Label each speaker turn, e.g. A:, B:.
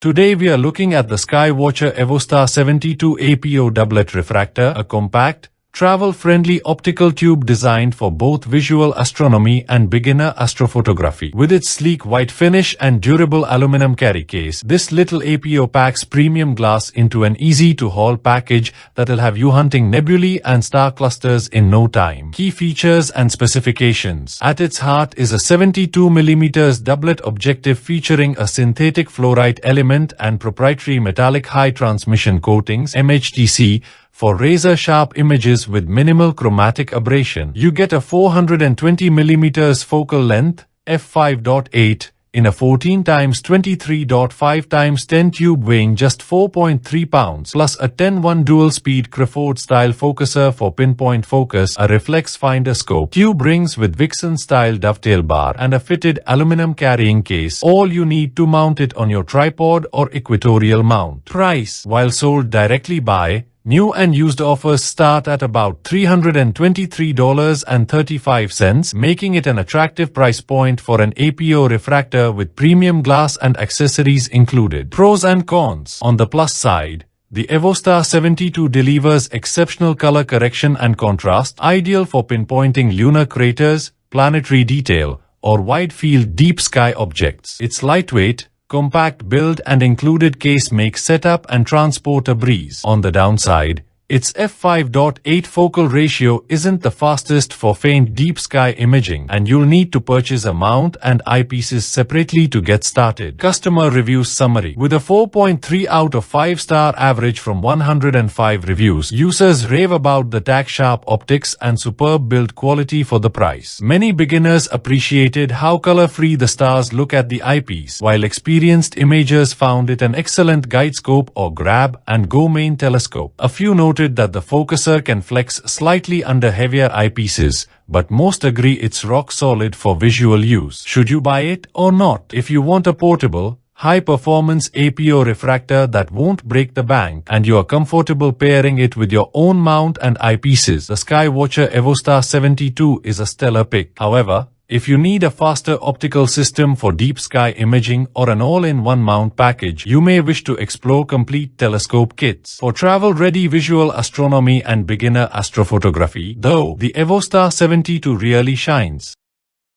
A: Today we are looking at the Sky-Watcher EvoStar 72 APO Doublet Refractor, a compact, travel-friendly optical tube designed for both visual astronomy and beginner astrophotography. With its sleek white finish and durable aluminum carry case, this little APO packs premium glass into an easy-to-haul package that'll have you hunting nebulae and star clusters in no time. Key features and specifications. At its heart is a 72mm doublet objective featuring a synthetic fluorite element and proprietary metallic high transmission coatings (MHTC) for razor-sharp images with minimal chromatic aberration. You get a 420mm focal length, f5.8, in a 14x23.5x10 tube weighing just 4.3 pounds, plus a 10-1 dual-speed Creford-style focuser for pinpoint focus, a reflex finder scope, tube rings with Vixen-style dovetail bar, and a fitted aluminum carrying case, all you need to mount it on your tripod or equatorial mount. Price. While sold directly by new and used offers start at about $323.35, making it an attractive price point for an APO refractor with premium glass and accessories included. Pros and cons. On the plus side, the EvoStar 72 delivers exceptional color correction and contrast, ideal for pinpointing lunar craters, planetary detail, or wide-field deep sky objects. Its lightweight, compact build and included case make setup and transport a breeze. On the downside, its f5.8 focal ratio isn't the fastest for faint deep sky imaging, and you'll need to purchase a mount and eyepieces separately to get started. Customer reviews summary. With a 4.3 out of 5 star average from 105 reviews, users rave about the tack-sharp optics and superb build quality for the price. Many beginners appreciated how color-free the stars look at the eyepiece, while experienced imagers found it an excellent guide scope or grab-and-go main telescope. A few noted that the focuser can flex slightly under heavier eyepieces, but most agree it's rock solid for visual use. Should you buy it or not? If you want a portable, high-performance APO refractor that won't break the bank, and you are comfortable pairing it with your own mount and eyepieces, the Sky-Watcher EvoStar 72 is a stellar pick. However, if you need a faster optical system for deep sky imaging or an all-in-one mount package, you may wish to explore complete telescope kits. For travel-ready visual astronomy and beginner astrophotography, though, the EvoStar 72 really shines.